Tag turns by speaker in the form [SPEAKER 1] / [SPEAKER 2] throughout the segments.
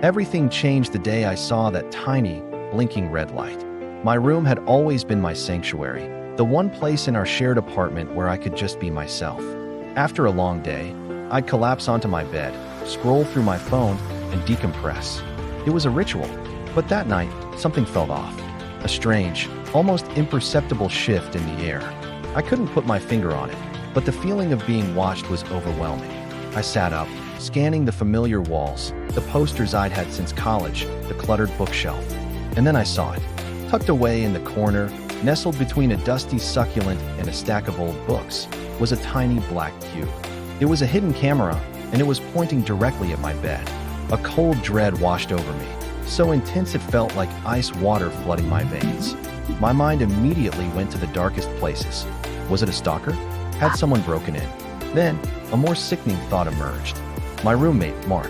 [SPEAKER 1] Everything changed the day I saw that tiny, blinking red light. My room had always been my sanctuary, the one place in our shared apartment where I could just be myself. After a long day, I'd collapse onto my bed, scroll through my phone, and decompress. It was a ritual, but that night, something felt off. A strange, almost imperceptible shift in the air. I couldn't put my finger on it, but the feeling of being watched was overwhelming. I sat up, scanning the familiar walls, the posters I'd had since college, the cluttered bookshelf. And then I saw it. Tucked away in the corner, nestled between a dusty succulent and a stack of old books, was a tiny black cube. It was a hidden camera, and it was pointing directly at my bed. A cold dread washed over me, so intense it felt like ice water flooding my veins. My mind immediately went to the darkest places. Was it a stalker? Had someone broken in? Then, a more sickening thought emerged. My roommate, Mark.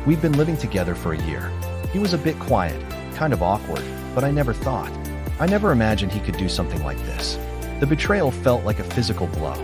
[SPEAKER 1] We'd been living together for a year. He was a bit quiet, kind of awkward, but I never imagined he could do something like this. The betrayal felt like a physical blow.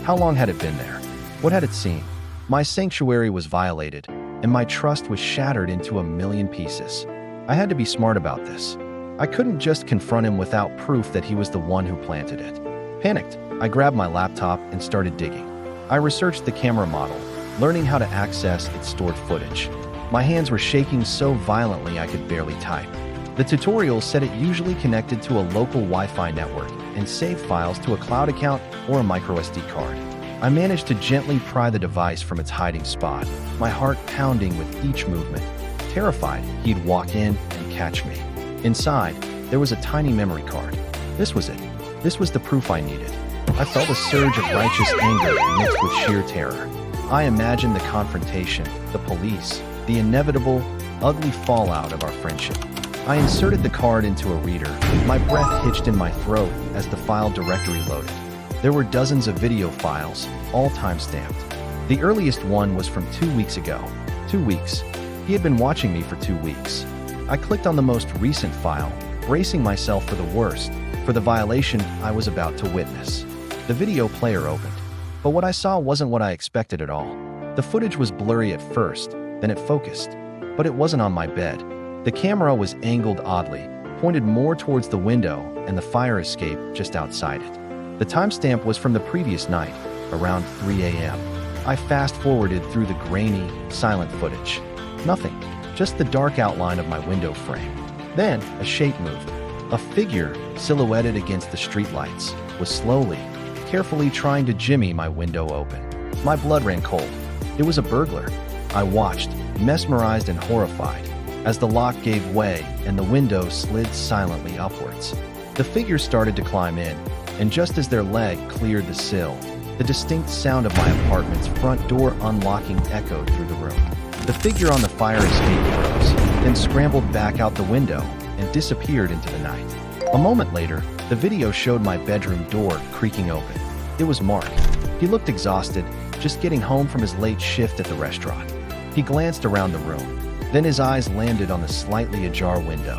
[SPEAKER 1] How long had it been there? What had it seen? My sanctuary was violated, and my trust was shattered into a million pieces. I had to be smart about this. I couldn't just confront him without proof that he was the one who planted it. Panicked, I grabbed my laptop and started digging. I researched the camera model, learning how to access its stored footage. My hands were shaking so violently I could barely type. The tutorial said it usually connected to a local Wi-Fi network and saved files to a cloud account or a microSD card. I managed to gently pry the device from its hiding spot, my heart pounding with each movement. Terrified he'd walk in and catch me. Inside, there was a tiny memory card. This was it. This was the proof I needed. I felt a surge of righteous anger mixed with sheer terror. I imagined the confrontation, the police, the inevitable, ugly fallout of our friendship. I inserted the card into a reader, my breath hitched in my throat as the file directory loaded. There were dozens of video files, all time-stamped. The earliest one was from 2 weeks ago. 2 weeks. He had been watching me for 2 weeks. I clicked on the most recent file, bracing myself for the worst, for the violation I was about to witness. The video player opened, but what I saw wasn't what I expected at all. The footage was blurry at first, then it focused, but it wasn't on my bed. The camera was angled oddly, pointed more towards the window and the fire escape just outside it. The timestamp was from the previous night, around 3 a.m. I fast-forwarded through the grainy, silent footage. Nothing, just the dark outline of my window frame. Then, a shape moved. A figure, silhouetted against the streetlights, was slowly, carefully trying to jimmy my window open. My blood ran cold. It was a burglar. I watched, mesmerized and horrified, as the lock gave way and the window slid silently upwards. The figure started to climb in, and just as their leg cleared the sill, the distinct sound of my apartment's front door unlocking echoed through the room. The figure on the fire escape froze, then scrambled back out the window and disappeared into the night. A moment later, the video showed my bedroom door creaking open. It was Mark. He looked exhausted, just getting home from his late shift at the restaurant. He glanced around the room, then his eyes landed on the slightly ajar window.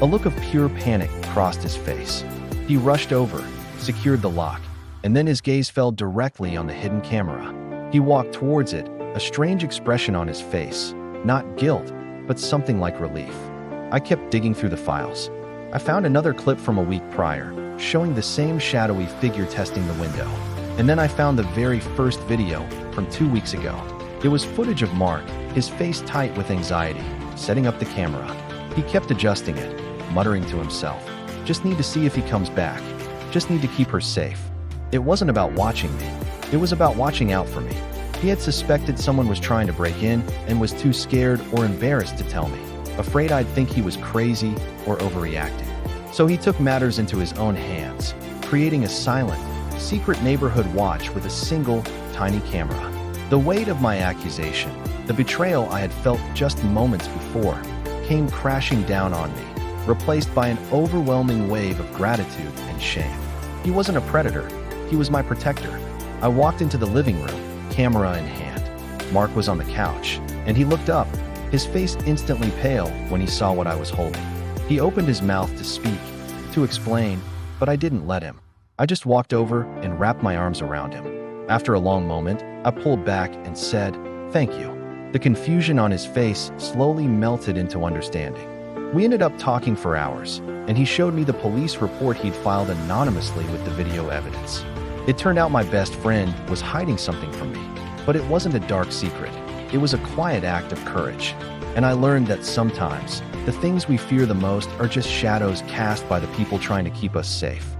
[SPEAKER 1] A look of pure panic crossed his face. He rushed over, secured the lock, and then his gaze fell directly on the hidden camera. He walked towards it, a strange expression on his face, not guilt, but something like relief. I kept digging through the files. I found another clip from a week prior, showing the same shadowy figure testing the window. And then I found the very first video from 2 weeks ago. It was footage of Mark, his face tight with anxiety, setting up the camera. He kept adjusting it, muttering to himself, "Just need to see if he comes back. Just need to keep her safe." It wasn't about watching me. It was about watching out for me. He had suspected someone was trying to break in and was too scared or embarrassed to tell me, afraid I'd think he was crazy or overreacting. So he took matters into his own hands, creating a silent, secret neighborhood watch with a single, tiny camera. The weight of my accusation, the betrayal I had felt just moments before, came crashing down on me, replaced by an overwhelming wave of gratitude and shame. He wasn't a predator, he was my protector. I walked into the living room, camera in hand. Mark was on the couch, and he looked up, his face instantly pale when he saw what I was holding. He opened his mouth to speak, to explain, but I didn't let him. I just walked over and wrapped my arms around him. After a long moment, I pulled back and said, "Thank you. The confusion on his face slowly melted into understanding. We ended up talking for hours, and he showed me the police report he'd filed anonymously with the video evidence. It turned out my best friend was hiding something from me, but it wasn't a dark secret. It was a quiet act of courage. And I learned that sometimes, the things we fear the most are just shadows cast by the people trying to keep us safe.